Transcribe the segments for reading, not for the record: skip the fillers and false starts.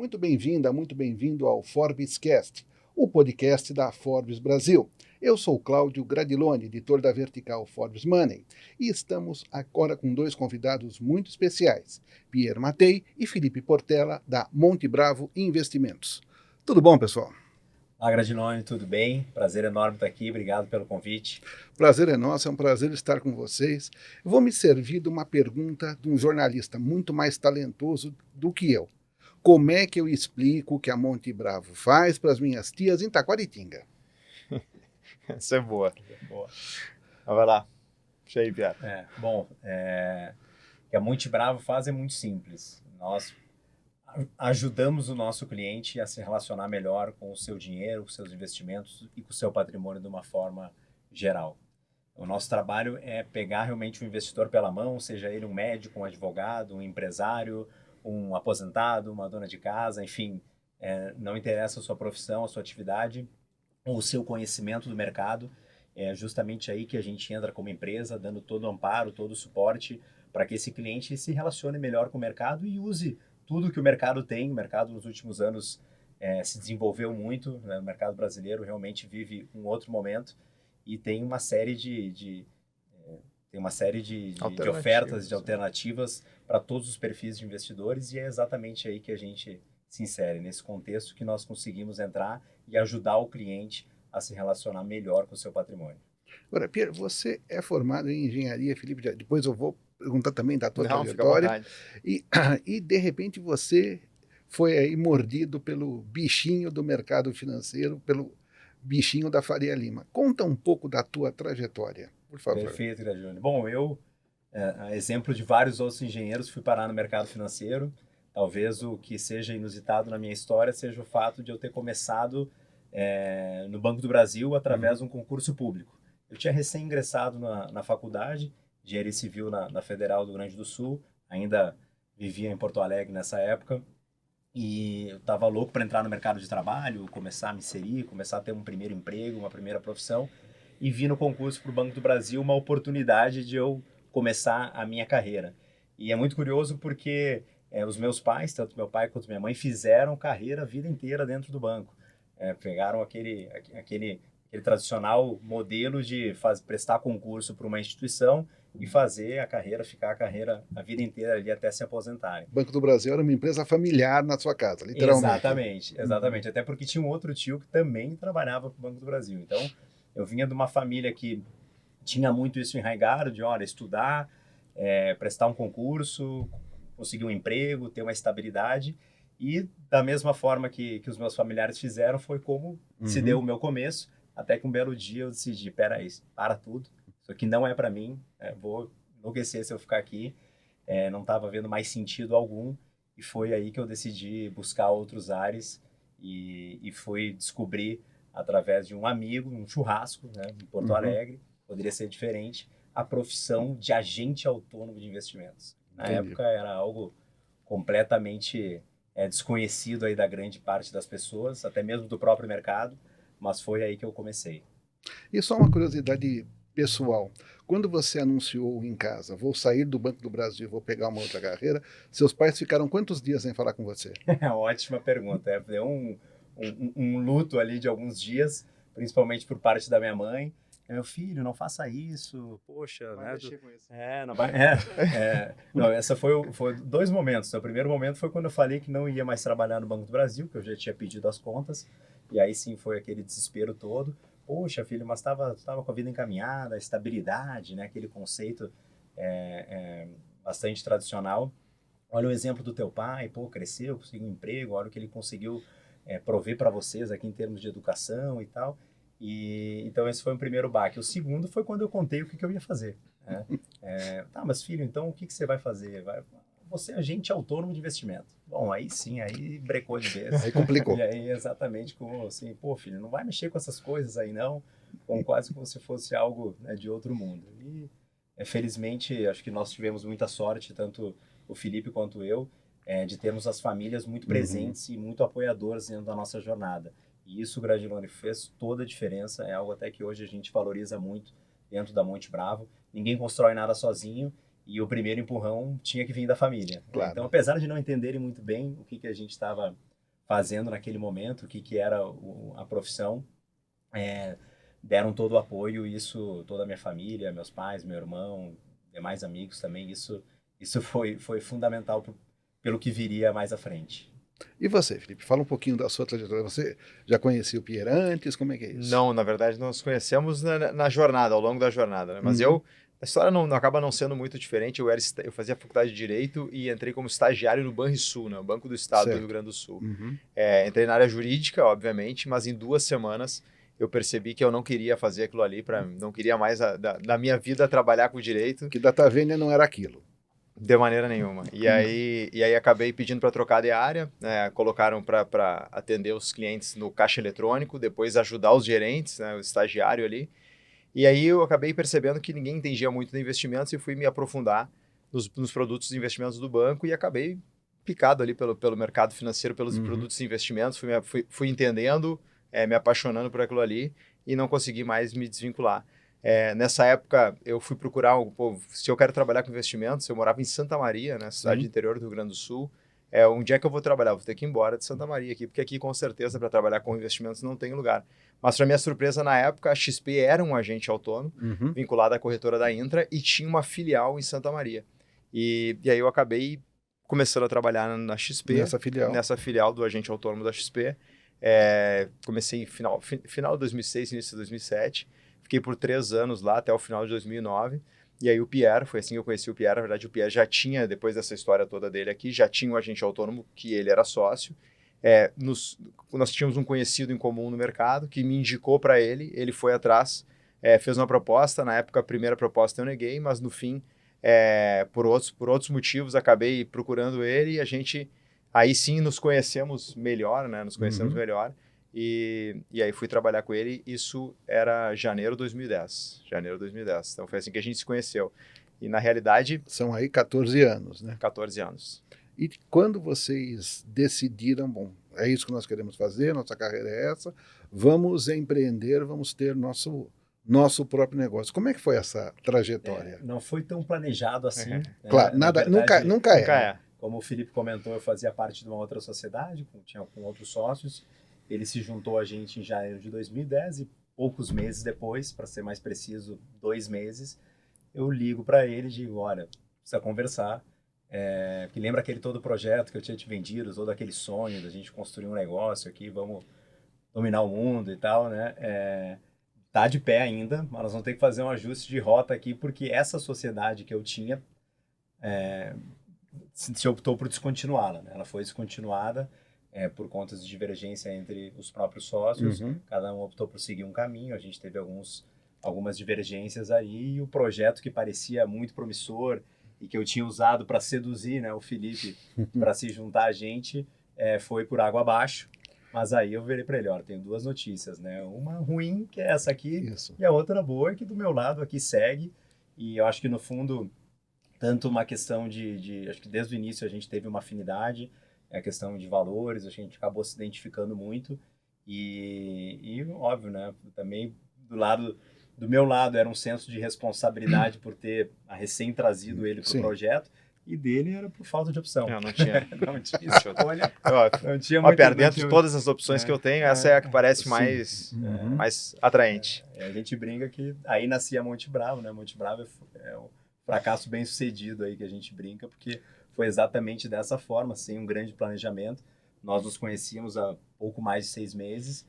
Muito bem-vinda, muito bem-vindo ao Forbescast, o podcast da Forbes Brasil. Eu sou Cláudio Gradiloni, editor da vertical Forbes Money, e estamos agora com dois convidados muito especiais, Pierre Matei e Felipe Portela, da Monte Bravo Investimentos. Tudo bom, pessoal? Olá, Gradiloni, tudo bem? Prazer enorme estar aqui, obrigado pelo convite. Prazer é nosso, é um prazer estar com vocês. Eu vou me servir de uma pergunta de um jornalista muito mais talentoso do que eu. Como é que eu explico o que a Monte Bravo faz para as minhas tias em Taquaritinga? Essa é boa. Boa. Mas vai lá. Puxa aí, Pierre. O que a Monte Bravo faz é muito simples. Nós ajudamos o nosso cliente a se relacionar melhor com o seu dinheiro, com seus investimentos e com o seu patrimônio de uma forma geral. O nosso trabalho é pegar realmente o investidor pela mão, seja ele um médico, um advogado, um empresário, um aposentado, uma dona de casa, enfim, não interessa a sua profissão, a sua atividade, ou o seu conhecimento do mercado, é justamente aí que a gente entra como empresa, dando todo o amparo, todo o suporte para que esse cliente se relacione melhor com o mercado e use tudo que o mercado tem. O mercado nos últimos anos se desenvolveu muito, né? O mercado brasileiro realmente vive um outro momento e tem uma série de ofertas, de alternativas para todos os perfis de investidores, e é exatamente aí que a gente se insere, nesse contexto que nós conseguimos entrar e ajudar o cliente a se relacionar melhor com o seu patrimônio. Agora, Pierre, você é formado em engenharia, Felipe, depois eu vou perguntar também da tua Não, trajetória, e de repente você foi aí mordido pelo bichinho do mercado financeiro, pelo bichinho da Faria Lima. Conta um pouco da tua trajetória, por favor. Perfeito, Grazione. Bom, eu, a exemplo de vários outros engenheiros, fui parar no mercado financeiro. Talvez o que seja inusitado na minha história seja o fato de eu ter começado no Banco do Brasil através de um concurso público. Eu tinha recém-ingressado na faculdade de Engenharia Civil na Federal do Rio Grande do Sul, ainda vivia em Porto Alegre nessa época, e eu estava louco para entrar no mercado de trabalho, começar a me inserir, começar a ter um primeiro emprego, uma primeira profissão, e vi no concurso para o Banco do Brasil uma oportunidade de eu começar a minha carreira. E é muito curioso porque os meus pais, tanto meu pai quanto minha mãe, fizeram carreira a vida inteira dentro do banco. Pegaram aquele tradicional modelo de prestar concurso para uma instituição e fazer a carreira, ficar a vida inteira ali até se aposentarem. O Banco do Brasil era uma empresa familiar na sua casa, literalmente. Exatamente. Até porque tinha um outro tio que também trabalhava para o Banco do Brasil. Então, eu vinha de uma família que tinha muito isso enraizado, de, olha, estudar, prestar um concurso, conseguir um emprego, ter uma estabilidade. E da mesma forma que os meus familiares fizeram, foi como se deu o meu começo, até que um belo dia eu decidi, peraí, para tudo, isso aqui não é para mim, vou enlouquecer se eu ficar aqui, não estava vendo mais sentido algum, e foi aí que eu decidi buscar outros ares e fui descobrir, através de um amigo, um churrasco, né, em Porto Alegre, poderia ser diferente, a profissão de agente autônomo de investimentos. Na época era algo completamente desconhecido aí da grande parte das pessoas, até mesmo do próprio mercado, mas foi aí que eu comecei. E só uma curiosidade pessoal, quando você anunciou em casa, vou sair do Banco do Brasil, vou pegar uma outra carreira, seus pais ficaram quantos dias sem falar com você? Ótima pergunta. Deu um luto ali de alguns dias, principalmente por parte da minha mãe. Meu filho, não faça isso, poxa, vai mexer com isso. Não vai. Não, essa foi dois momentos. O primeiro momento foi quando eu falei que não ia mais trabalhar no Banco do Brasil, que eu já tinha pedido as contas, e aí sim foi aquele desespero todo. Poxa, filho, mas estava com a vida encaminhada, a estabilidade, né? Aquele conceito bastante tradicional. Olha o exemplo do teu pai, cresceu, conseguiu um emprego, olha o que ele conseguiu prover para vocês aqui em termos de educação e tal. Então esse foi o primeiro baque. O segundo foi quando eu contei o que eu ia fazer. Né? Tá, mas filho, então o que você vai fazer? Você é agente autônomo de investimento. Bom, aí sim, aí brecou de vez. Aí complicou. E aí exatamente como assim, filho, não vai mexer com essas coisas aí não, como quase como se fosse algo, né, de outro mundo. E felizmente, acho que nós tivemos muita sorte, tanto o Felipe quanto eu, de termos as famílias muito presentes e muito apoiadoras dentro da nossa jornada. E isso, Gradiloni, fez toda a diferença, é algo até que hoje a gente valoriza muito dentro da Monte Bravo. Ninguém constrói nada sozinho e o primeiro empurrão tinha que vir da família. Claro. Então, apesar de não entenderem muito bem o que a gente estava fazendo naquele momento, o que era a profissão, deram todo o apoio, isso, toda a minha família, meus pais, meu irmão, demais amigos também, isso foi fundamental pelo que viria mais à frente. E você, Felipe, fala um pouquinho da sua trajetória. Você já conhecia o Pierre antes? Como é que é isso? Não, na verdade, nós conhecemos na jornada, ao longo da jornada, né? Mas Uhum. a história não acaba não sendo muito diferente. Eu fazia faculdade de Direito e entrei como estagiário no Banrisul, né? O Banco do Estado do Certo. Rio Grande do Sul. Uhum. Entrei na área jurídica, obviamente, mas em 2 semanas eu percebi que eu não queria fazer aquilo ali, não queria mais da minha vida trabalhar com direito. Que data vênia não era aquilo. De maneira nenhuma. E aí acabei pedindo para trocar de área, né? Colocaram para atender os clientes no caixa eletrônico, depois ajudar os gerentes, né? O estagiário ali. E aí eu acabei percebendo que ninguém entendia muito de investimentos e fui me aprofundar nos produtos de investimentos do banco e acabei picado ali pelo mercado financeiro, pelos produtos de investimentos, fui entendendo, me apaixonando por aquilo ali e não consegui mais me desvincular. Nessa época, eu fui procurar, se eu quero trabalhar com investimentos, eu morava em Santa Maria, né, cidade interior do Rio Grande do Sul. Onde é que eu vou trabalhar? Vou ter que ir embora de Santa Maria aqui, porque aqui, com certeza, para trabalhar com investimentos não tem lugar. Mas, para minha surpresa, na época, a XP era um agente autônomo, vinculado à corretora da Intra, e tinha uma filial em Santa Maria. E aí eu acabei começando a trabalhar na XP, nessa filial do agente autônomo da XP. Comecei final de 2006, início de 2007. Fiquei por 3 anos lá, até o final de 2009. E aí o Pierre, foi assim que eu conheci o Pierre. Na verdade, o Pierre já tinha, depois dessa história toda dele aqui, já tinha um agente autônomo, que ele era sócio. Nós tínhamos um conhecido em comum no mercado, que me indicou para ele. Ele foi atrás, fez uma proposta. Na época, a primeira proposta eu neguei, mas no fim, por outros motivos, acabei procurando ele. E a gente, aí sim, nos conhecemos melhor, né? Nos conhecemos melhor. E aí fui trabalhar com ele, isso era janeiro de 2010. Então foi assim que a gente se conheceu. E na realidade... São aí 14 anos, né? 14 anos. E quando vocês decidiram, bom, é isso que nós queremos fazer, nossa carreira é essa, vamos empreender, vamos ter nosso próprio negócio. Como é que foi essa trajetória? Não foi tão planejado assim. Né? Claro, verdade, nunca é. Como o Felipe comentou, eu fazia parte de uma outra sociedade, tinha com outros sócios. Ele se juntou a gente em janeiro de 2010 e poucos meses depois, para ser mais preciso, 2 meses, eu ligo para ele e digo, olha, precisa conversar. Que lembra aquele todo projeto que eu tinha te vendido, todo aquele sonho da gente construir um negócio aqui, vamos dominar o mundo e tal, né? Tá de pé ainda, mas nós vamos ter que fazer um ajuste de rota aqui, porque essa sociedade que eu tinha se optou por descontinuá-la, né? Ela foi descontinuada por conta de divergência entre os próprios sócios. Cada um optou por seguir um caminho, a gente teve algumas divergências aí, e o projeto que parecia muito promissor e que eu tinha usado para seduzir, né, o Felipe para se juntar a gente, foi por água abaixo. Mas aí eu virei para ele, olha, tenho 2 notícias, né? Uma ruim, que é essa aqui, e a outra boa, que do meu lado aqui segue. E eu acho que, no fundo, tanto uma questão acho que desde o início a gente teve uma afinidade, a questão de valores, a gente acabou se identificando muito. E óbvio, né? Também do meu lado era um senso de responsabilidade por ter recém-trazido ele para o projeto, e dele era por falta de opção. Não tinha. Não tinha escolha. Não tinha muito. Dentro de todas as opções que eu tenho, essa é a que parece mais atraente. A gente brinca que aí nascia Monte Bravo, né? Monte Bravo é um fracasso bem sucedido aí que a gente brinca, porque foi exatamente dessa forma, sem um grande planejamento. Nós nos conhecíamos há pouco mais de 6 meses,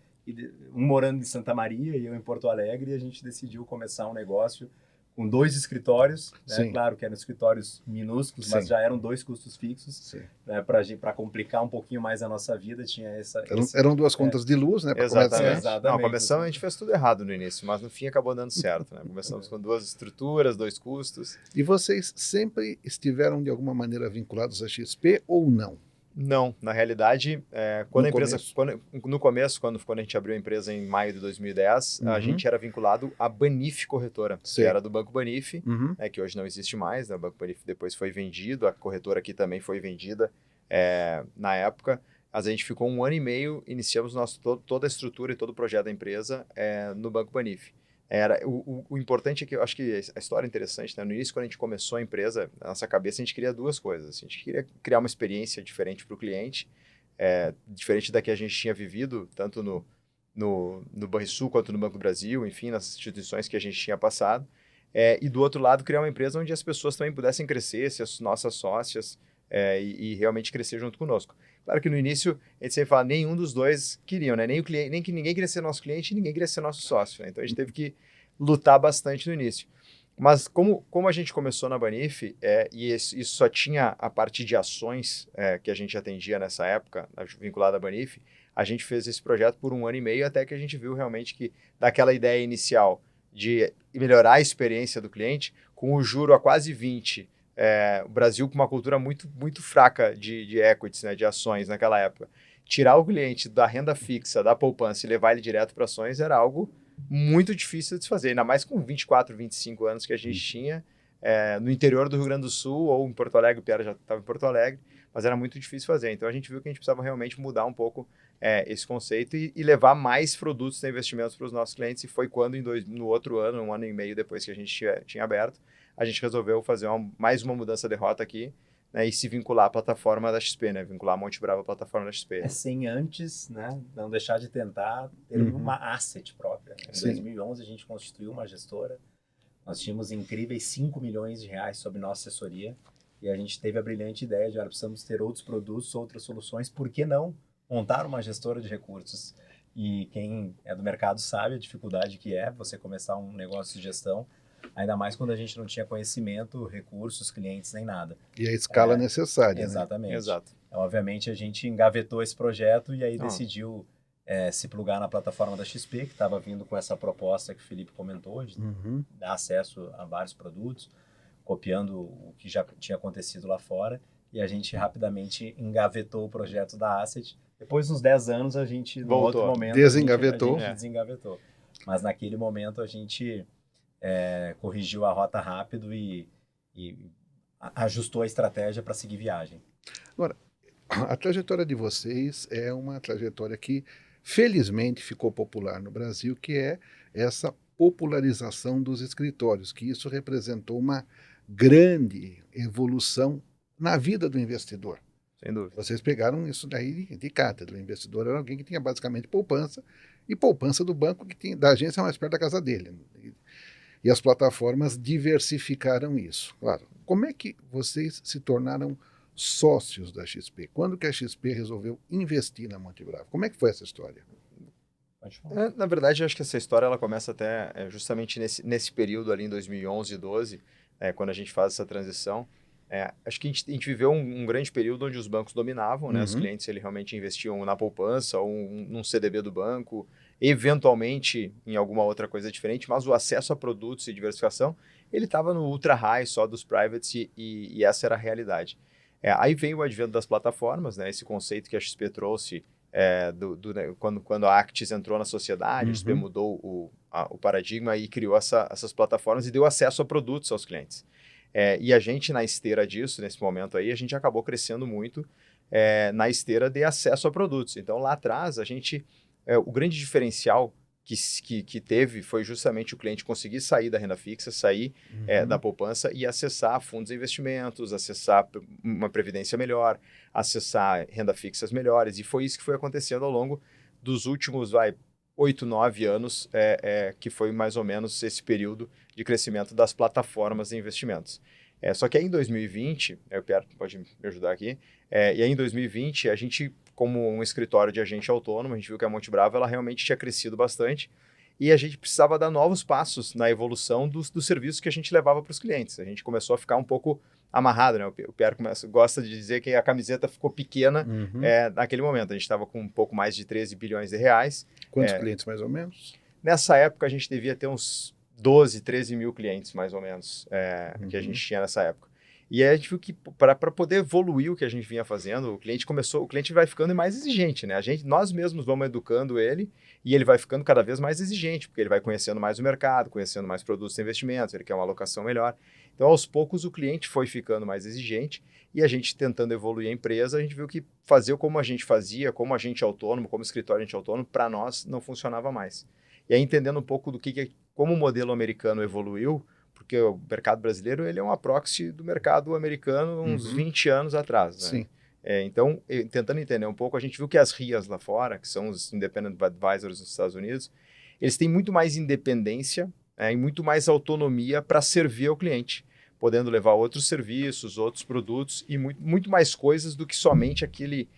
um morando em Santa Maria e eu em Porto Alegre, e a gente decidiu começar um negócio com 2 escritórios, né? Claro que eram escritórios minúsculos, mas já eram 2 custos fixos, né? Para complicar um pouquinho mais a nossa vida, tinha eram 2 contas de luz, né? Exatamente. Não, começamos, a gente fez tudo errado no início, mas no fim acabou dando certo, né? Começamos com 2 estruturas, 2 custos. E vocês sempre estiveram de alguma maneira vinculados à XP ou não? Não, na realidade, quando a gente abriu a empresa em maio de 2010, a gente era vinculado à Banif Corretora, que era do Banco Banif, que hoje não existe mais, né? O Banco Banif depois foi vendido, a corretora aqui também foi vendida na época. Mas a gente ficou 1 ano e meio, iniciamos toda a estrutura e todo o projeto da empresa no Banco Banif. O importante é que eu acho que a história é interessante, né? No início, quando a gente começou a empresa, na nossa cabeça a gente queria 2 coisas. A gente queria criar uma experiência diferente para o cliente, diferente da que a gente tinha vivido, tanto no Banrisul quanto no Banco do Brasil, enfim, nas instituições que a gente tinha passado. E do outro lado, criar uma empresa onde as pessoas também pudessem crescer, ser as nossas sócias, e realmente crescer junto conosco. Claro que no início, a gente sempre fala, nenhum dos dois queriam, né? Nem o cliente, nem que ninguém queria ser nosso cliente e ninguém queria ser nosso sócio, né? Então a gente teve que lutar bastante no início. Mas como a gente começou na Banif, e isso só tinha a parte de ações que a gente atendia nessa época, vinculada à Banif, a gente fez esse projeto por 1 ano e meio, até que a gente viu realmente que daquela ideia inicial de melhorar a experiência do cliente, com o juro a quase 20, o Brasil com uma cultura muito, muito fraca de equities, né, de ações naquela época. Tirar o cliente da renda fixa, da poupança e levar ele direto para ações era algo muito difícil de se fazer, ainda mais com 24, 25 anos que a gente tinha no interior do Rio Grande do Sul ou em Porto Alegre, o Pierre já estava em Porto Alegre, mas era muito difícil fazer. Então a gente viu que a gente precisava realmente mudar um pouco esse conceito e levar mais produtos e investimentos para os nossos clientes, e foi quando no outro ano, 1 ano e meio depois que a gente tinha aberto, a gente resolveu fazer mais uma mudança de rota aqui, né, e se vincular à plataforma da XP, né, vincular a Monte Bravo à plataforma da XP. Sem antes, né, não deixar de tentar ter uma asset própria. Em 2011 a gente constituiu uma gestora, nós tínhamos incríveis 5 milhões de reais sob nossa assessoria, e a gente teve a brilhante ideia de, precisamos ter outros produtos, outras soluções, por que não montar uma gestora de recursos? E quem é do mercado sabe a dificuldade que é você começar um negócio de gestão, ainda mais quando a gente não tinha conhecimento, recursos, clientes, nem nada. E a escala necessária. Exatamente. Né? Exato. Então, obviamente, a gente engavetou esse projeto e aí decidiu se plugar na plataforma da XP, que estava vindo com essa proposta que o Felipe comentou, de dar acesso a vários produtos, copiando o que já tinha acontecido lá fora, e a gente rapidamente engavetou o projeto da Asset. Depois, uns 10 anos, a gente, no outro momento, desengavetou. A gente desengavetou. Mas naquele momento, a gente corrigiu a rota rápido e ajustou a estratégia para seguir viagem. Agora, a trajetória de vocês é uma trajetória que, felizmente, ficou popular no Brasil, que é essa popularização dos escritórios, que isso representou uma grande evolução na vida do investidor. Sem dúvida. Vocês pegaram isso daí de cátedra. O investidor era alguém que tinha basicamente poupança, e poupança do banco que tinha, da agência mais perto da casa dele. E as plataformas diversificaram isso. Claro, como é que vocês se tornaram sócios da XP? Quando que a XP resolveu investir na Monte Bravo? Como é que foi essa história? Na verdade, eu acho que essa história ela começa até justamente nesse período ali em 2011 e 12, quando a gente faz essa transição. Acho que a gente viveu um grande período onde os bancos dominavam, né? Os clientes realmente investiam na poupança ou num CDB do banco, eventualmente em alguma outra coisa diferente, mas o acesso a produtos e diversificação, ele estava no ultra high só dos privates e essa era a realidade. Aí veio o advento das plataformas, né? Esse conceito que a XP trouxe quando a Actis entrou na sociedade, a XP mudou o paradigma e criou essas plataformas e deu acesso a produtos aos clientes. E a gente, na esteira disso, nesse momento aí, a gente acabou crescendo muito na esteira de acesso a produtos. Então, lá atrás, o grande diferencial que teve foi justamente o cliente conseguir sair da renda fixa, sair da poupança e acessar fundos de investimentos, acessar uma previdência melhor, acessar renda fixas melhores. E foi isso que foi acontecendo ao longo dos últimos 8, 9 anos, que foi mais ou menos esse período de crescimento das plataformas de investimentos. Só que aí em 2020, o Pierre pode me ajudar aqui, e aí em 2020 a gente, como um escritório de agente autônomo, a gente viu que a Monte Bravo ela realmente tinha crescido bastante e a gente precisava dar novos passos na evolução dos serviços que a gente levava para os clientes. A gente começou a ficar um pouco amarrado, né? O Pierre gosta de dizer que a camiseta ficou pequena naquele momento. A gente estava com um pouco mais de 13 bilhões de reais. Quantos clientes, mais ou menos? Nessa época, a gente devia ter uns 12, 13 mil clientes, mais ou menos, que a gente tinha nessa época. E aí a gente viu que para poder evoluir o que a gente vinha fazendo, o cliente vai ficando mais exigente, né? Nós mesmos vamos educando ele e ele vai ficando cada vez mais exigente, porque ele vai conhecendo mais o mercado, conhecendo mais produtos e investimentos, ele quer uma alocação melhor. Então, aos poucos, o cliente foi ficando mais exigente e a gente tentando evoluir a empresa, a gente viu que fazer como a gente fazia, como agente autônomo, como escritório agente autônomo, para nós não funcionava mais. E aí, entendendo um pouco como o modelo americano evoluiu, porque o mercado brasileiro ele é uma proxy do mercado americano uns 20 anos atrás. Né? Sim. Então, tentando entender um pouco, a gente viu que as RIAs lá fora, que são os Independent Advisors nos Estados Unidos, eles têm muito mais independência e muito mais autonomia para servir ao cliente, podendo levar outros serviços, outros produtos e muito mais coisas do que somente aquele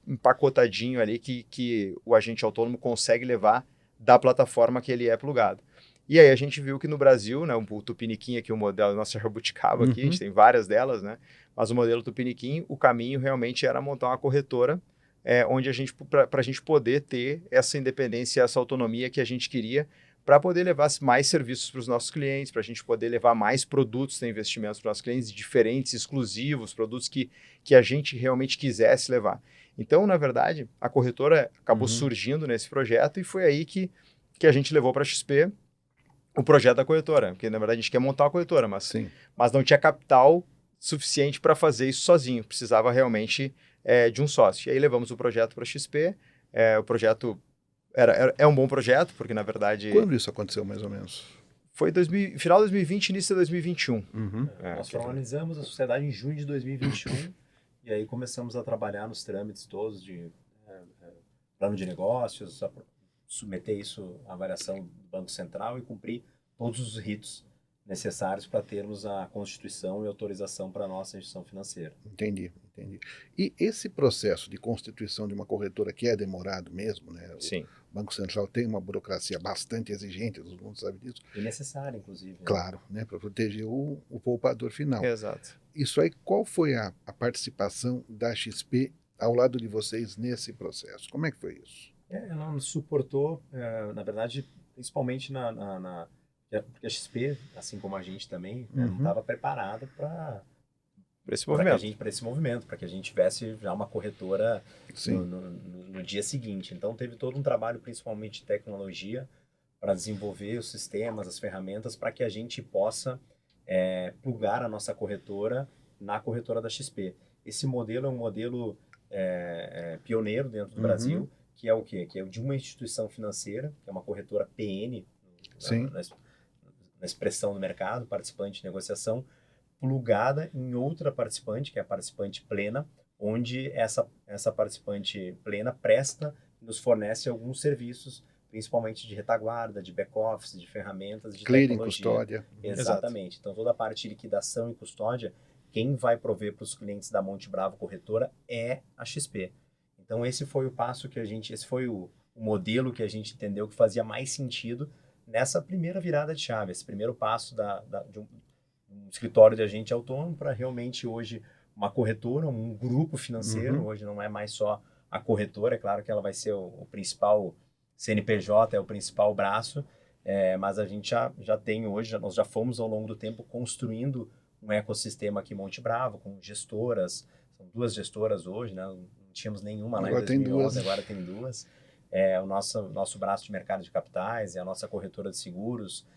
empacotadinho ali que o agente autônomo consegue levar da plataforma que ele é plugado. E aí a gente viu que no Brasil, né, o Tupiniquim aqui, o modelo, nossa jabuticaba aqui, a gente tem várias delas, né, mas o modelo Tupiniquim, o caminho realmente era montar uma corretora onde para a gente poder ter essa independência, essa autonomia que a gente queria, para poder levar mais serviços para os nossos clientes, para a gente poder levar mais produtos de investimentos para os nossos clientes, diferentes, exclusivos, produtos que a gente realmente quisesse levar. Então, na verdade, a corretora acabou surgindo nesse projeto e foi aí que a gente levou para a XP o projeto da corretora, porque na verdade a gente quer montar uma corretora, mas não tinha capital suficiente para fazer isso sozinho, precisava realmente de um sócio. E aí levamos o projeto para a XP, o projeto é um bom projeto, porque na verdade... Quando isso aconteceu mais ou menos? Foi final de 2020, início de 2021. Nós formalizamos a sociedade em junho de 2021 e aí começamos a trabalhar nos trâmites todos de plano de negócios, submeter isso à avaliação do Banco Central e cumprir todos os ritos necessários para termos a constituição e autorização para a nossa instituição financeira. Entendi. E esse processo de constituição de uma corretora que é demorado mesmo, né? Sim. O Banco Central tem uma burocracia bastante exigente, todo mundo sabe disso. E necessária, inclusive. Claro, né? Para proteger o poupador final. Exato. Isso aí, qual foi a participação da XP ao lado de vocês nesse processo? Como é que foi isso? Ela nos suportou, na verdade, principalmente porque a XP, assim como a gente também, não estava preparada para esse movimento, para que a gente tivesse já uma corretora no dia seguinte. Então, teve todo um trabalho, principalmente de tecnologia, para desenvolver os sistemas, as ferramentas, para que a gente possa plugar a nossa corretora na corretora da XP. Esse modelo é um modelo pioneiro dentro do Brasil, que é o quê? Que é de uma instituição financeira, que é uma corretora PN, na expressão do mercado, participante de negociação, plugada em outra participante, que é a participante plena, onde essa participante plena presta e nos fornece alguns serviços, principalmente de retaguarda, de back-office, de ferramentas, de clearing, tecnologia. custódia. Exatamente. Então, toda a parte de liquidação e custódia, quem vai prover para os clientes da Monte Bravo Corretora é a XP. Então, esse foi o passo esse foi o modelo que a gente entendeu que fazia mais sentido nessa primeira virada de chave, esse primeiro passo de um escritório de agente autônomo para realmente hoje uma corretora, um grupo financeiro. Hoje não é mais só a corretora, é claro que ela vai ser o principal CNPJ, é o principal braço, mas a gente já tem hoje, nós já fomos ao longo do tempo construindo um ecossistema aqui em Monte Bravo, com gestoras, são 2 gestoras hoje, né? Não tínhamos nenhuma lá em 2011, agora tem 2. O nosso braço de mercado de capitais, a nossa corretora de seguros,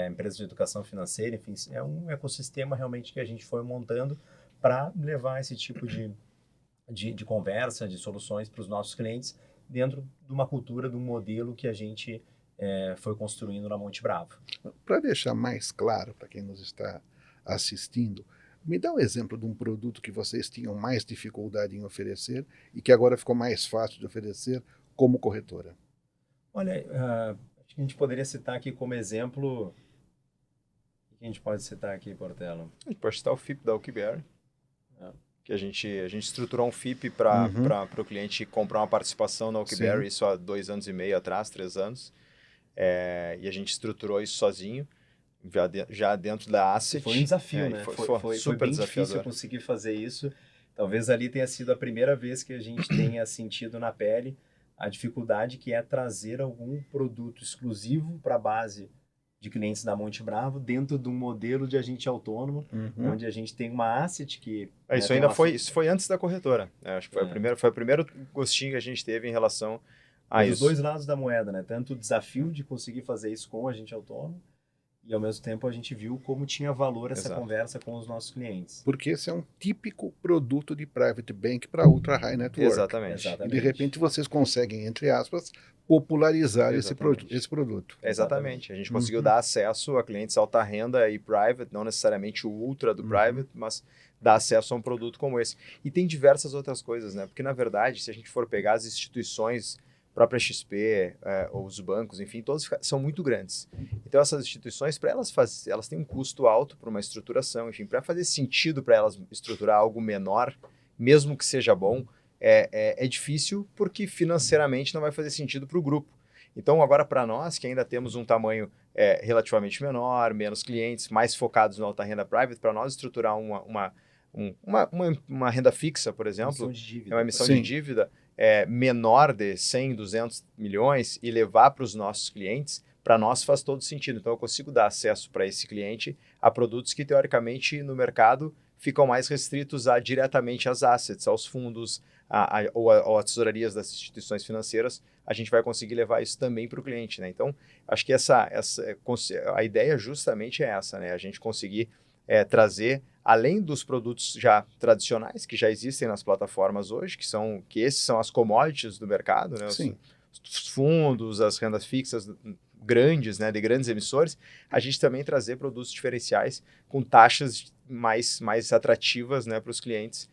empresas de educação financeira, enfim, é um ecossistema realmente que a gente foi montando para levar esse tipo de conversa, de soluções para os nossos clientes dentro de uma cultura, de um modelo que a gente foi construindo na Monte Bravo. Para deixar mais claro para quem nos está assistindo, me dá um exemplo de um produto que vocês tinham mais dificuldade em oferecer e que agora ficou mais fácil de oferecer como corretora. Olha, acho que a gente poderia citar aqui como exemplo... O que a gente pode citar aqui, Portela? A gente pode citar o FIP da UKBR. Que a gente estruturou um FIP para o cliente comprar uma participação na UKBR, isso há 2 anos e meio atrás, 3 anos. E a gente estruturou isso sozinho, já dentro da Asset. Foi um desafio, né? Foi bem difícil conseguir fazer isso. Talvez ali tenha sido a primeira vez que a gente tenha sentido na pele a dificuldade que é trazer algum produto exclusivo para a base de clientes da Monte Bravo dentro de um modelo de agente autônomo, onde a gente tem uma asset que... Isso foi antes da corretora. Acho que foi o primeiro gostinho que a gente teve em relação a isso. Os 2 lados da moeda, né? Tanto o desafio de conseguir fazer isso com o agente autônomo e ao mesmo tempo a gente viu como tinha valor essa Exato. conversa com os nossos clientes. Porque esse é um típico produto de private bank para ultra high net worth. Exatamente. E de repente vocês conseguem, entre aspas, popularizar esse Exatamente. produto. Exatamente. A gente conseguiu Uhum. dar acesso a clientes alta renda e private, não necessariamente o ultra do Uhum. private, mas dar acesso a um produto como esse. E tem diversas outras coisas, né? Porque, na verdade, se a gente for pegar as instituições, própria XP, ou os bancos, enfim, todos são muito grandes. Então, essas instituições, para elas têm um custo alto para uma estruturação, enfim, para fazer sentido para elas estruturar algo menor, mesmo que seja bom, é difícil porque financeiramente não vai fazer sentido para o grupo. Então, agora para nós, que ainda temos um tamanho relativamente menor, menos clientes, mais focados no alta renda private, para nós estruturar uma renda fixa, por exemplo, Emissão de dívida. uma emissão Sim. de dívida menor de 100, 200 milhões e levar para os nossos clientes, para nós faz todo sentido. Então, eu consigo dar acesso para esse cliente a produtos que, teoricamente, no mercado ficam mais restritos diretamente às assets, aos fundos, ou às tesourarias das instituições financeiras. A gente vai conseguir levar isso também para o cliente, né? Então, acho que a ideia justamente é essa, né? A gente conseguir trazer, além dos produtos já tradicionais que já existem nas plataformas hoje, que esses são as commodities do mercado, né? Sim. Os fundos, as rendas fixas grandes, né, de grandes emissores, a gente também trazer produtos diferenciais com taxas mais atrativas, né, para os clientes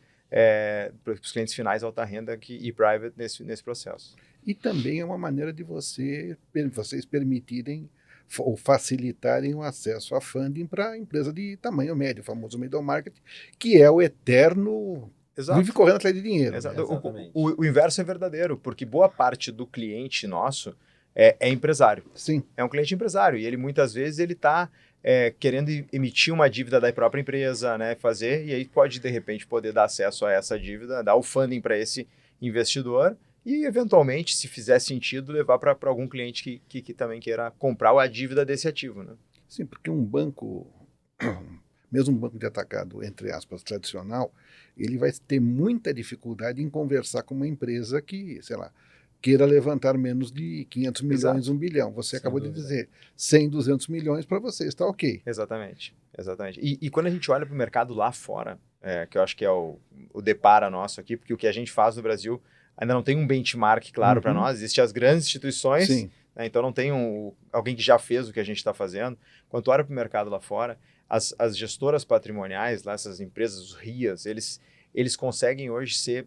finais alta renda e private nesse processo. E também é uma maneira de vocês permitirem ou facilitarem o acesso a funding para a empresa de tamanho médio, o famoso middle market, que é o eterno Exato. vive correndo atrás de dinheiro. Exato. Né? Exatamente. O inverso é verdadeiro, porque boa parte do cliente nosso é empresário. Sim. É um cliente empresário e ele muitas vezes ele está querendo emitir uma dívida da própria empresa, né, fazer, e aí pode de repente poder dar acesso a essa dívida, dar o funding para esse investidor e eventualmente, se fizer sentido, levar para algum cliente que também queira comprar a dívida desse ativo, né? Sim, porque um banco, mesmo um banco de atacado, entre aspas, tradicional, ele vai ter muita dificuldade em conversar com uma empresa que, sei lá, queira levantar menos de 500 milhões, Exato. 1 bilhão. Você Sem acabou dúvida. de dizer 100, 200 milhões para você, está ok. Exatamente. E quando a gente olha para o mercado lá fora, que eu acho que é o depara nosso aqui, porque o que a gente faz no Brasil ainda não tem um benchmark claro para nós, existem as grandes instituições, Sim. né, então não tem alguém que já fez o que a gente está fazendo. Quando tu olha para o mercado lá fora, as gestoras patrimoniais, lá, essas empresas, os RIAs, eles conseguem hoje ser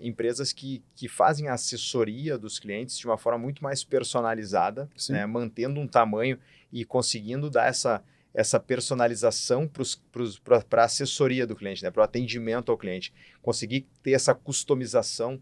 empresas que fazem a assessoria dos clientes de uma forma muito mais personalizada, né, mantendo um tamanho e conseguindo dar essa personalização para a assessoria do cliente, né, para o atendimento ao cliente. Conseguir ter essa customização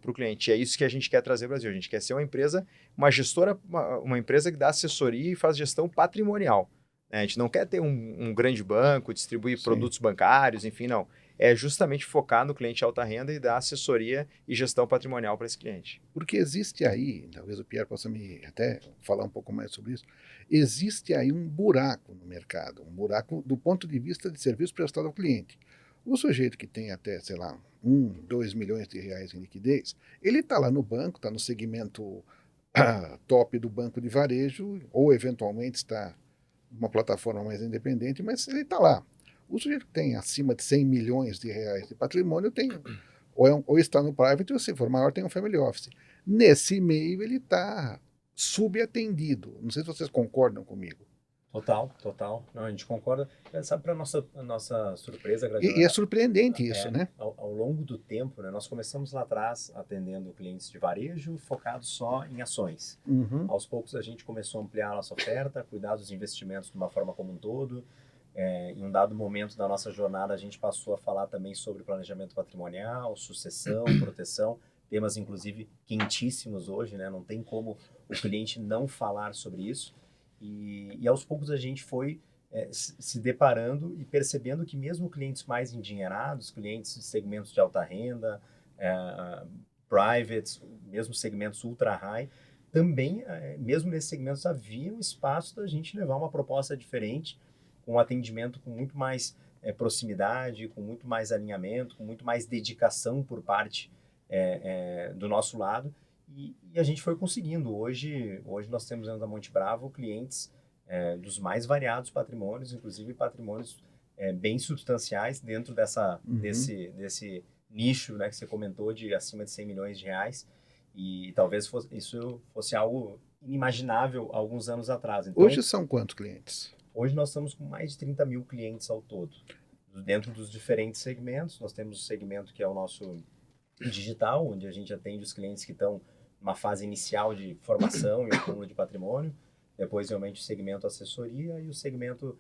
para o cliente. E é isso que a gente quer trazer ao Brasil. A gente quer ser uma empresa, uma gestora, uma empresa que dá assessoria e faz gestão patrimonial. A gente não quer ter um grande banco, distribuir produtos bancários, enfim, não. É justamente focar no cliente alta renda e dar assessoria e gestão patrimonial para esse cliente. Porque existe aí, talvez o Pierre possa me até falar um pouco mais sobre isso, existe aí um buraco no mercado, um buraco do ponto de vista de serviço prestado ao cliente. O sujeito que tem até, sei lá, 1, 2 milhões de reais em liquidez, ele está lá no banco, está no segmento top do banco de varejo, ou eventualmente está numa plataforma mais independente, mas ele está lá. O sujeito que tem acima de 100 milhões de reais de patrimônio tem, ou está no private, ou se for maior, tem um family office. Nesse meio, ele está subatendido. Não sei se vocês concordam comigo. Total. Não, a gente concorda. Sabe, para a nossa surpresa, E é surpreendente isso, né? Ao longo do tempo, né, nós começamos lá atrás atendendo clientes de varejo focados só em ações. Uhum. Aos poucos a gente começou a ampliar a nossa oferta, cuidar dos investimentos de uma forma como um todo. Em um dado momento da nossa jornada, a gente passou a falar também sobre planejamento patrimonial, sucessão, proteção, temas inclusive quentíssimos hoje, né? Não tem como o cliente não falar sobre isso. E aos poucos a gente foi se deparando e percebendo que mesmo clientes mais endinheirados, clientes de segmentos de alta renda, privates, mesmo segmentos ultra high, também, mesmo nesses segmentos, havia um espaço da gente levar uma proposta diferente, com um atendimento com muito mais proximidade, com muito mais alinhamento, com muito mais dedicação por parte do nosso lado. E a gente foi conseguindo. Hoje nós temos dentro da Monte Bravo clientes dos mais variados patrimônios, inclusive patrimônios bem substanciais dentro desse nicho, né, que você comentou, de acima de 100 milhões de reais, e talvez isso fosse algo inimaginável há alguns anos atrás. Então, Hoje são quantos clientes? hoje nós estamos com mais de 30 mil clientes ao todo, dentro dos diferentes segmentos. Nós temos o segmento que é o nosso digital, onde a gente atende os clientes que estão numa fase inicial de formação e acúmulo de patrimônio, depois realmente o segmento assessoria e o segmento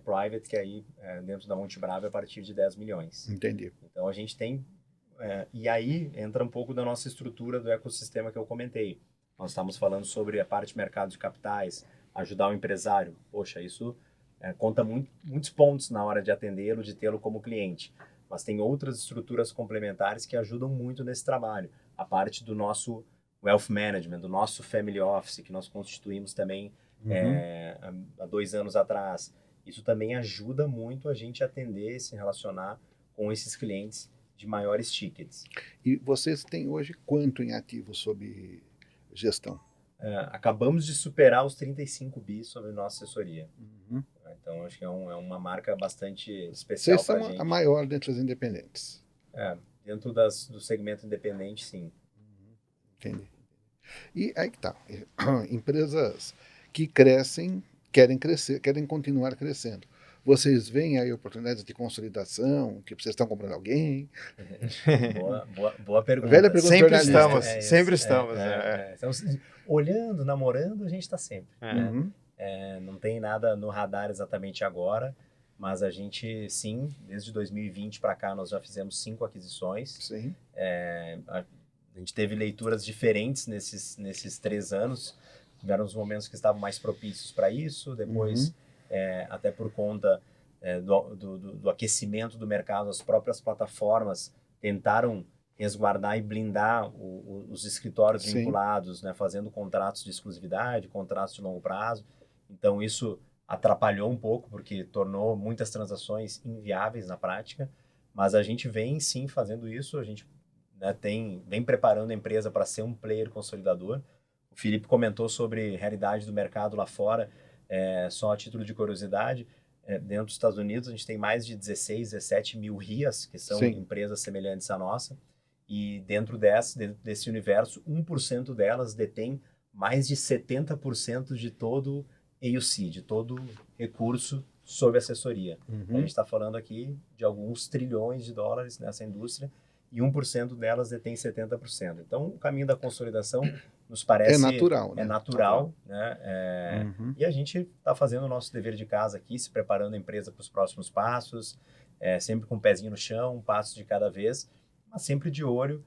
private, que aí dentro da Monte Bravo é a partir de 10 milhões. Entendi. Então a gente tem, e aí entra um pouco da nossa estrutura do ecossistema que eu comentei. Nós estamos falando sobre a parte de mercado de capitais, ajudar o empresário. Poxa, isso conta muitos pontos na hora de atendê-lo, de tê-lo como cliente. Mas tem outras estruturas complementares que ajudam muito nesse trabalho. A parte do nosso wealth management, do nosso family office, que nós constituímos também há 2 anos atrás. Isso também ajuda muito a gente a atender e se relacionar com esses clientes de maiores tickets. E vocês têm hoje quanto em ativos sob gestão? Acabamos de superar os 35 bi sobre nossa assessoria. Uhum. Então, acho que é uma marca bastante especial para a gente. Vocês são a maior dentre as independentes. Dentro do segmento independente, sim. Entendi. E aí que tá. Empresas que crescem, querem crescer, querem continuar crescendo. Vocês veem aí oportunidades de consolidação, que vocês estão comprando alguém? Boa pergunta. Velha pergunta. Sempre estamos. Estamos olhando, namorando, a gente está sempre. Uhum. Não tem nada no radar exatamente agora, mas a gente, sim, desde 2020 para cá, nós já fizemos 5 aquisições. Sim. A gente teve leituras diferentes nesses 3 anos. Tiveram uns momentos que estavam mais propícios para isso, depois, até por conta do aquecimento do mercado, as próprias plataformas tentaram resguardar e blindar os escritórios vinculados, né, fazendo contratos de exclusividade, contratos de longo prazo. Então, isso atrapalhou um pouco, porque tornou muitas transações inviáveis na prática, mas a gente vem, sim, fazendo isso. A gente, né, vem preparando a empresa para ser um player consolidador. O Felipe comentou sobre a realidade do mercado lá fora, só a título de curiosidade. Dentro dos Estados Unidos, a gente tem mais de 16, 17 mil RIAs, que são empresas semelhantes à nossa, e dentro desse universo, 1% delas detém mais de 70% de todo AUC, de todo recurso sob assessoria. A gente está falando aqui de alguns trilhões de dólares nessa indústria, e 1% delas detém 70%. Então, o caminho da consolidação nos parece... natural, né? Natural, né? E a gente está fazendo o nosso dever de casa aqui, se preparando a empresa para os próximos passos, sempre com o pezinho no chão, um passo de cada vez, mas sempre de olho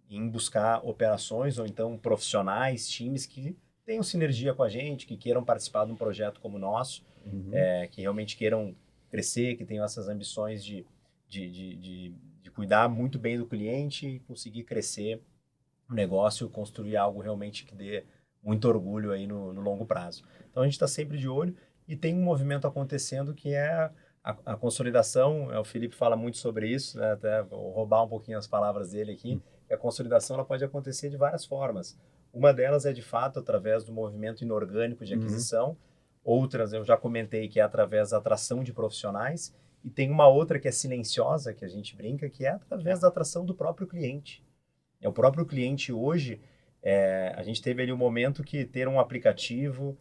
em buscar operações ou então profissionais, times que tenham sinergia com a gente, que queiram participar de um projeto como o nosso, que realmente queiram crescer, que tenham essas ambições de cuidar muito bem do cliente e conseguir crescer o negócio, construir algo realmente que dê muito orgulho aí no longo prazo. Então a gente está sempre de olho e tem um movimento acontecendo que é a consolidação. O Felipe fala muito sobre isso, né? Até vou roubar um pouquinho as palavras dele aqui. A consolidação ela pode acontecer de várias formas. Uma delas é de fato através do movimento inorgânico de aquisição. Outras eu já comentei que é através da atração de profissionais. E tem uma outra que é silenciosa, que a gente brinca, que é através da atração do próprio cliente. O próprio cliente hoje, a gente teve ali um momento que ter um aplicativo,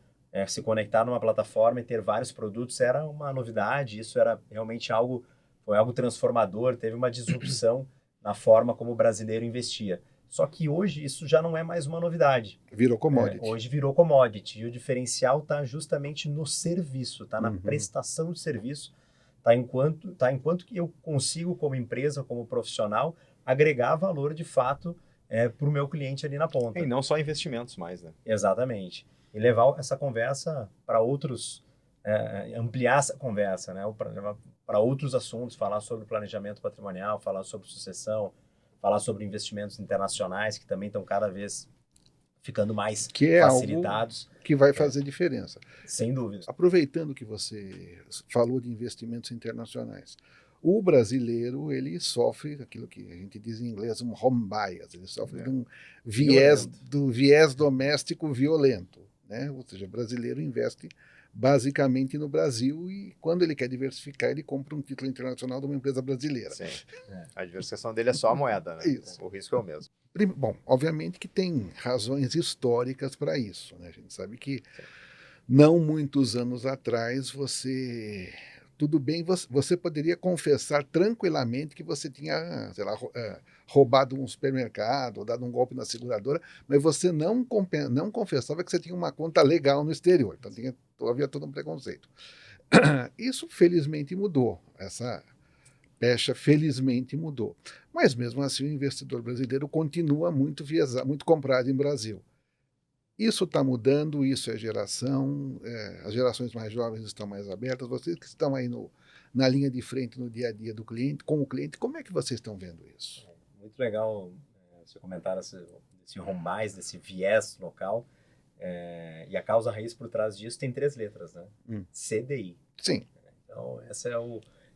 se conectar numa plataforma e ter vários produtos era uma novidade. Isso era realmente foi algo transformador, teve uma disrupção na forma como o brasileiro investia. Só que hoje isso já não é mais uma novidade. Virou commodity. Hoje virou commodity. E o diferencial está justamente no serviço, está na prestação de serviço. Enquanto que eu consigo, como empresa, como profissional, agregar valor de fato para o meu cliente ali na ponta. E não só investimentos mais, né? Exatamente. E levar essa conversa para outros, ampliar essa conversa, né? Para outros assuntos, falar sobre planejamento patrimonial, falar sobre sucessão, falar sobre investimentos internacionais, que também estão cada vez ficando mais facilitados. Algo que vai fazer diferença. Sem dúvida. Aproveitando que você falou de investimentos internacionais, o brasileiro ele sofre aquilo que a gente diz em inglês um home bias, ele sofre de um viés doméstico violento, né? Ou seja, o brasileiro investe basicamente no Brasil e quando ele quer diversificar, ele compra um título internacional de uma empresa brasileira. Sim. A diversificação dele é só a moeda, né? Isso. O risco é o mesmo. Bom, obviamente que tem razões históricas para isso, né? A gente sabe que não muitos anos atrás tudo bem, você poderia confessar tranquilamente que você tinha, sei lá, roubado um supermercado, ou dado um golpe na seguradora, mas você não confessava que você tinha uma conta legal no exterior. Então havia todo um preconceito. Isso felizmente mudou. Essa pecha felizmente mudou. Mas mesmo assim o investidor brasileiro continua muito muito comprado em Brasil. Isso está mudando, isso é geração, as gerações mais jovens estão mais abertas, vocês que estão aí na linha de frente no dia a dia do cliente, com o cliente, como é que vocês estão vendo isso? Muito legal você comentar desse home bias, desse viés local, e a causa raiz por trás disso tem 3 letras, né? CDI. Sim. Então,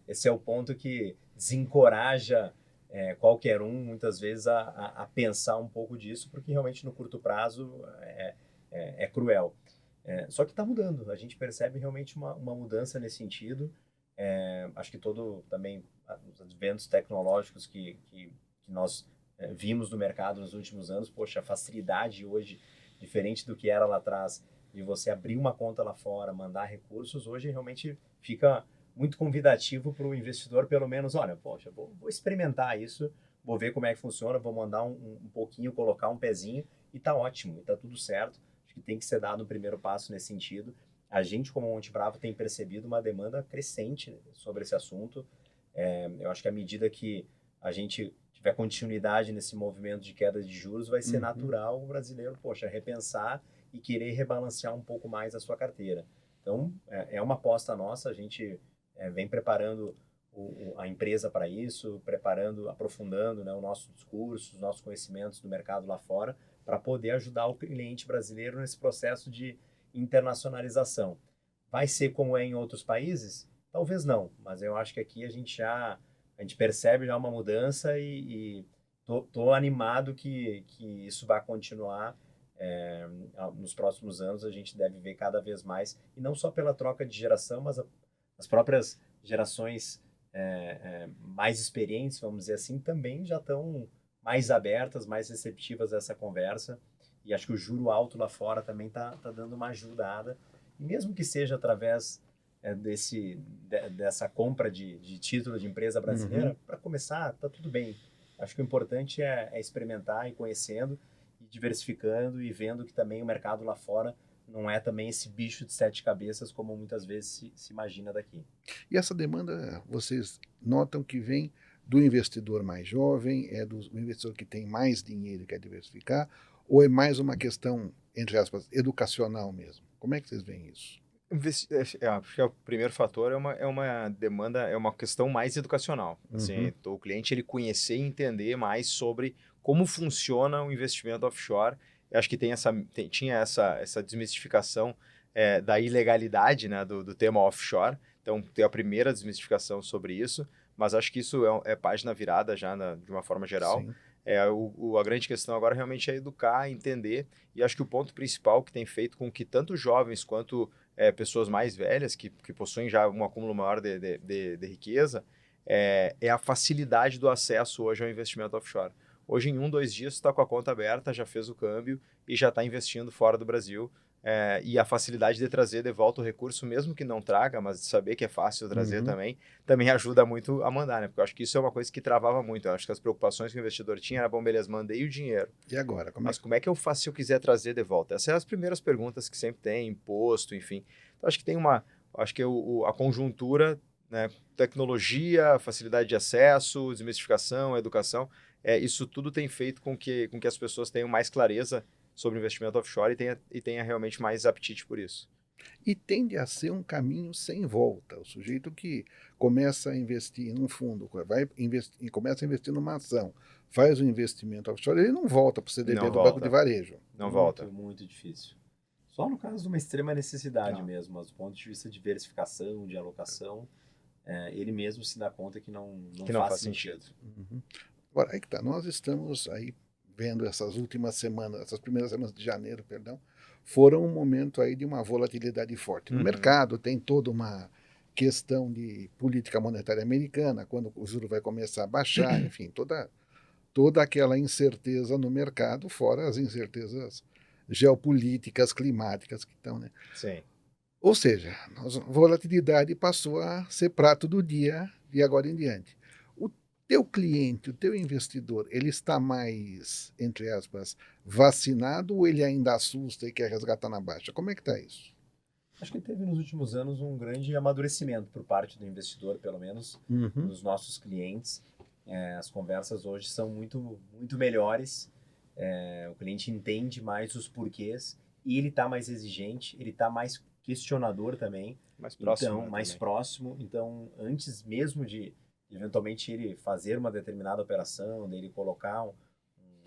esse é o ponto que desencoraja qualquer um, muitas vezes, a pensar um pouco disso, porque realmente no curto prazo é cruel. Só que está mudando, a gente percebe realmente uma mudança nesse sentido. Acho que também os adventos tecnológicos que nós vimos no mercado nos últimos anos, poxa, a facilidade hoje, diferente do que era lá atrás, de você abrir uma conta lá fora, mandar recursos, hoje realmente fica muito convidativo para o investidor, pelo menos, olha, poxa, vou experimentar isso, vou ver como é que funciona, vou mandar um pouquinho, colocar um pezinho e tá ótimo, e tá tudo certo. Acho que tem que ser dado um primeiro passo nesse sentido. A gente, como Monte Bravo, tem percebido uma demanda crescente sobre esse assunto. Eu acho que à medida que a gente tiver continuidade nesse movimento de queda de juros, vai ser natural o brasileiro, poxa, repensar e querer rebalancear um pouco mais a sua carteira. Então, é uma aposta nossa, a gente vem preparando a empresa para isso, aprofundando, né, o nosso discurso, os nossos conhecimentos do mercado lá fora, para poder ajudar o cliente brasileiro nesse processo de internacionalização. Vai ser como é em outros países? Talvez não, mas eu acho que aqui a gente percebe já uma mudança e tô animado que isso vai continuar. Nos próximos anos a gente deve ver cada vez mais, e não só pela troca de geração, mas as próprias gerações mais experientes, vamos dizer assim, também já estão mais abertas, mais receptivas a essa conversa, e acho que o juro alto lá fora também tá dando uma ajudada, e mesmo que seja através dessa compra de título de empresa brasileira, para começar, tá tudo bem. Acho que o importante é experimentar e conhecendo, e diversificando, e vendo que também o mercado lá fora não é também esse bicho de 7 cabeças como muitas vezes se imagina daqui. E essa demanda, vocês notam que vem do investidor mais jovem, do investidor que tem mais dinheiro e quer diversificar, ou é mais uma questão, entre aspas, educacional mesmo? Como é que vocês veem isso? Acho que o primeiro fator é uma demanda, é uma questão mais educacional. Assim, o cliente ele conhecer e entender mais sobre como funciona o investimento offshore. Eu acho que tinha essa desmistificação da ilegalidade, né, do tema offshore. Então, tem a primeira desmistificação sobre isso, mas acho que isso é página virada já de uma forma geral. Sim. A grande questão agora realmente é educar, entender, e acho que o ponto principal que tem feito com que tanto jovens quanto pessoas mais velhas, que possuem já um acúmulo maior de riqueza, é a facilidade do acesso hoje ao investimento offshore. Hoje, em 2 dias, você está com a conta aberta, já fez o câmbio e já está investindo fora do Brasil. E a facilidade de trazer de volta o recurso, mesmo que não traga, mas de saber que é fácil trazer também ajuda muito a mandar, né? Porque eu acho que isso é uma coisa que travava muito. Eu acho que as preocupações que o investidor tinha era, bom, beleza, mandei o dinheiro. E agora? Mas como é que eu faço se eu quiser trazer de volta? Essas são as primeiras perguntas que sempre tem, imposto, enfim. Então, acho que acho que a conjuntura, né, tecnologia, facilidade de acesso, desmistificação, educação, isso tudo tem feito com que as pessoas tenham mais clareza sobre investimento offshore e tenha realmente mais apetite por isso. E tende a ser um caminho sem volta. O sujeito que começa a investir num fundo, começa a investir numa ação, faz um investimento offshore, ele não volta para o CDB do Banco de Varejo. Não volta. Muito difícil. Só no caso de uma extrema necessidade mesmo, mas do ponto de vista de diversificação, de alocação, ele mesmo se dá conta que não faz sentido. Agora, aí que tá, nós estamos aí vendo essas primeiras semanas de janeiro, foram um momento aí de uma volatilidade forte. No mercado tem toda uma questão de política monetária americana, quando o juro vai começar a baixar, enfim, toda aquela incerteza no mercado, fora as incertezas geopolíticas, climáticas que estão, né? Sim. Ou seja, a volatilidade passou a ser prato do dia de agora em diante. O teu cliente, o teu investidor, ele está mais, entre aspas, vacinado ou ele ainda assusta e quer resgatar na baixa? Como é que está isso? Acho que teve nos últimos anos um grande amadurecimento por parte do investidor, pelo menos dos nossos clientes. As conversas hoje são muito, muito melhores. O cliente entende mais os porquês e ele está mais exigente, ele está mais questionador também. Mais próximo. Então, mais próximo. Então, antes mesmo de eventualmente ele fazer uma determinada operação, dele colocar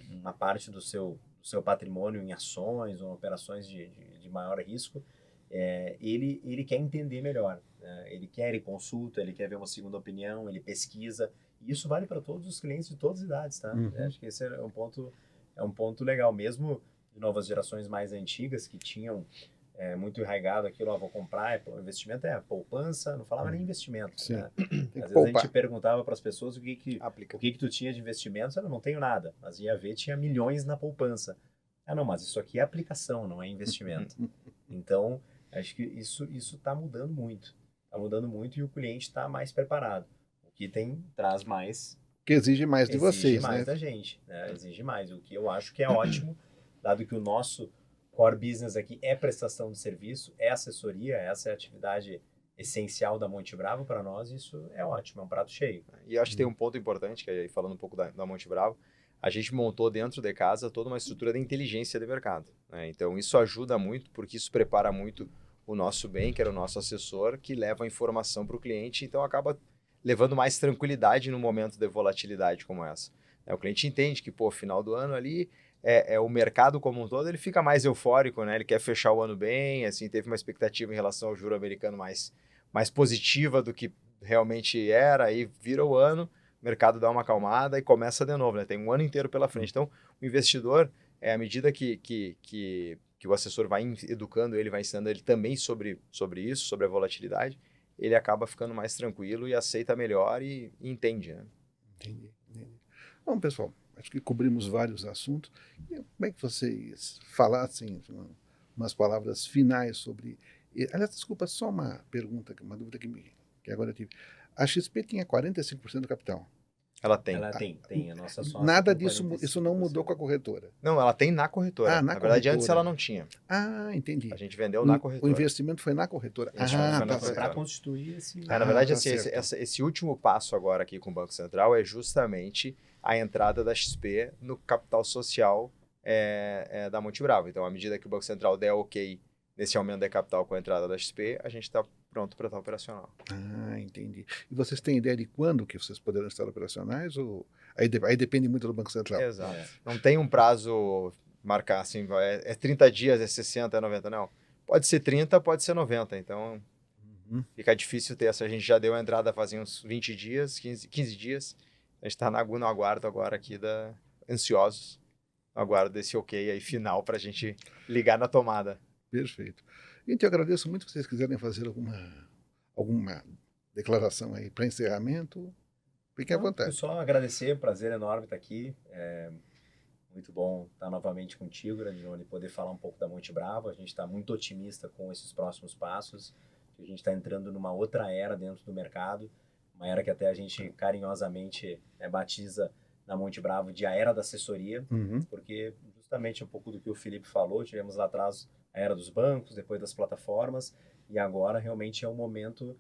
uma parte do seu patrimônio em ações ou operações de maior risco, ele quer entender melhor. Ele consulta, ele quer ver uma segunda opinião, ele pesquisa. E isso vale para todos os clientes de todas as idades, tá? Acho que esse é um ponto legal. Mesmo de novas gerações mais antigas que tinham muito enraigado aquilo, vou comprar, o investimento é poupança, não falava nem investimento. Né? Às vezes a gente perguntava para as pessoas o que tu tinha de investimento, eu não tenho nada, mas ia ver, tinha milhões na poupança. Não, mas isso aqui é aplicação, não é investimento. Então, acho que isso está mudando muito. Está mudando muito e o cliente está mais preparado. O que traz mais... Que exige mais de vocês, exige mais da gente, né? Exige mais. O que eu acho que é ótimo, dado que o nosso core business aqui é prestação de serviço, é assessoria, essa é a atividade essencial da Monte Bravo para nós, isso é ótimo, é um prato cheio. E acho que tem um ponto importante, que aí falando um pouco da Monte Bravo, a gente montou dentro de casa toda uma estrutura de inteligência de mercado. Né? Então isso ajuda muito, porque isso prepara muito o nosso banker, o nosso assessor, que leva a informação para o cliente, então acaba levando mais tranquilidade no momento de volatilidade como essa. O cliente entende que, final do ano ali, o mercado como um todo, ele fica mais eufórico, né? Ele quer fechar o ano bem, assim, teve uma expectativa em relação ao juro americano mais positiva do que realmente era, aí vira o ano, o mercado dá uma acalmada e começa de novo, né? Tem um ano inteiro pela frente. Então, o investidor, à medida que o assessor vai educando ele, vai ensinando ele também sobre isso, sobre a volatilidade, ele acaba ficando mais tranquilo e aceita melhor e entende, né? Entendi. Bom, pessoal, acho que cobrimos vários assuntos. Como é que vocês falassem umas palavras finais sobre... Aliás, desculpa, só uma pergunta, uma dúvida que agora eu tive. A XP tinha 45% do capital. Ela tem. Ela tem, a nossa sócia. Nada disso, isso não mudou com a corretora? Não, ela tem na corretora. Na verdade, antes ela não tinha. Entendi. A gente vendeu na corretora. O investimento foi na corretora. Para constituir esse... na verdade, assim, esse último passo agora aqui com o Banco Central é justamente a entrada da XP no capital social da Monte Bravo. Então, à medida que o Banco Central der ok nesse aumento de capital com a entrada da XP, a gente está pronto para estar operacional. Entendi. E vocês têm ideia de quando que vocês poderão estar operacionais? Ou aí depende muito do Banco Central? Exato. Não tem um prazo marcar assim, é 30 dias, é 60, é 90, não. Pode ser 30, pode ser 90, então fica difícil ter essa. A gente já deu a entrada fazia uns 20 dias, 15 dias, a gente está no aguardo agora aqui, ansiosos, no aguardo desse ok aí final para a gente ligar na tomada. Perfeito. Gente, eu agradeço muito. Se vocês quiserem fazer alguma declaração aí para encerramento, fiquem à vontade. Só agradecer, prazer enorme estar aqui. Muito bom estar novamente contigo, Gradione, poder falar um pouco da Monte Bravo. A gente está muito otimista com esses próximos passos. A gente está entrando numa outra era dentro do mercado, uma era que até a gente carinhosamente batiza na Monte Bravo de a era da assessoria, porque justamente um pouco do que o Felipe falou, tivemos lá atrás a era dos bancos, depois das plataformas, e agora realmente é um momento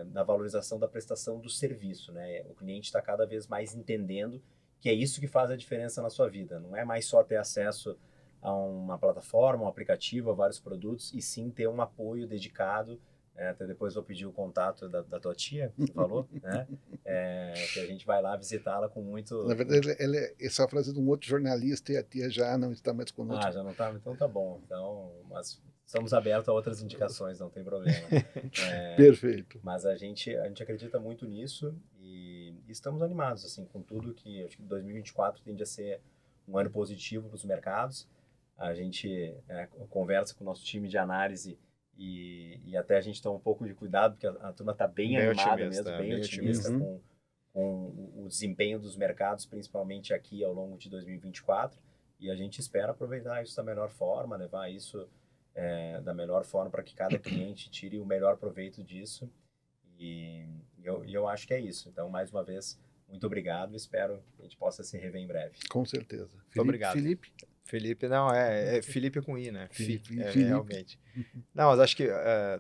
da valorização da prestação do serviço, né? O cliente está cada vez mais entendendo que é isso que faz a diferença na sua vida. Não é mais só ter acesso a uma plataforma, um aplicativo, a vários produtos, e sim ter um apoio dedicado. Até depois vou pedir o contato da tua tia, que você falou, né? Que a gente vai lá visitá-la com muito... Na verdade, essa é a frase de um outro jornalista e a tia já não está mais conosco. Já não está? Então tá bom. Então, mas estamos abertos a outras indicações, não tem problema. Perfeito. Mas a gente acredita muito nisso e estamos animados, assim, com tudo que... Acho que 2024 tende a ser um ano positivo para os mercados. a gente conversa com o nosso time de análise e até a gente toma um pouco de cuidado, porque a turma está bem animada otimista, mesmo, bem otimista com o desempenho dos mercados, principalmente aqui ao longo de 2024, e a gente espera aproveitar isso da melhor forma, levar isso da melhor forma para que cada cliente tire o melhor proveito disso, e eu acho que é isso. Então, mais uma vez, muito obrigado, espero que a gente possa se rever em breve. Com certeza. Muito obrigado. Felipe não, Felipe com I, né? Felipe. Realmente. Não, mas acho que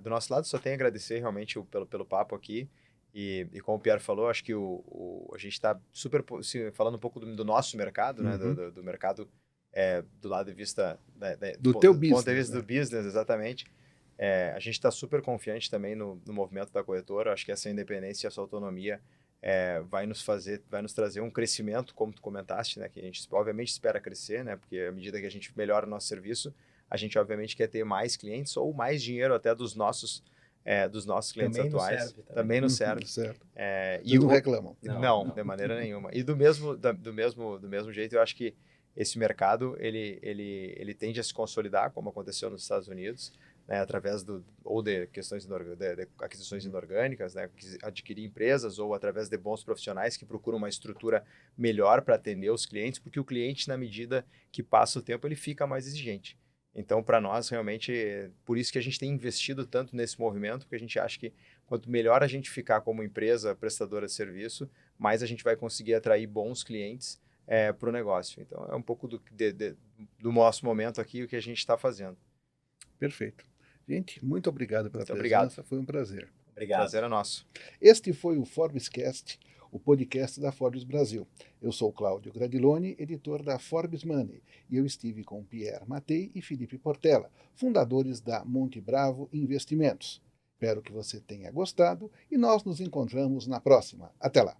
do nosso lado só tenho a agradecer realmente pelo papo aqui. E como o Pierre falou, acho que a gente está super falando um pouco do nosso mercado, né? Do mercado do lado de vista do teu business, ponto de vista né? do business, exatamente. A gente está super confiante também no movimento da corretora. Acho que essa independência e essa autonomia vai nos trazer um crescimento, como tu comentaste, né? Que a gente obviamente espera crescer, né? Porque à medida que a gente melhora o nosso serviço, a gente obviamente quer ter mais clientes ou mais dinheiro até dos nossos clientes também atuais. Nos serve, também nos serve. Certo. E não reclamam. Não, de maneira nenhuma. E do mesmo jeito, eu acho que esse mercado ele tende a se consolidar, como aconteceu nos Estados Unidos, né, através de questões de aquisições inorgânicas, né, adquirir empresas, ou através de bons profissionais que procuram uma estrutura melhor para atender os clientes, porque o cliente, na medida que passa o tempo, ele fica mais exigente. Então, para nós, realmente, por isso que a gente tem investido tanto nesse movimento, porque a gente acha que quanto melhor a gente ficar como empresa prestadora de serviço, mais a gente vai conseguir atrair bons clientes para o negócio. Então, é um pouco do nosso momento aqui, o que a gente está fazendo. Perfeito. Gente, muito obrigado pela presença, obrigado. Foi um prazer. Obrigado. Prazer é nosso. Este foi o Forbescast, o podcast da Forbes Brasil. Eu sou Cláudio Gradiloni, editor da Forbes Money, e eu estive com Pierre Matei e Felipe Portela, fundadores da Monte Bravo Investimentos. Espero que você tenha gostado e nós nos encontramos na próxima. Até lá!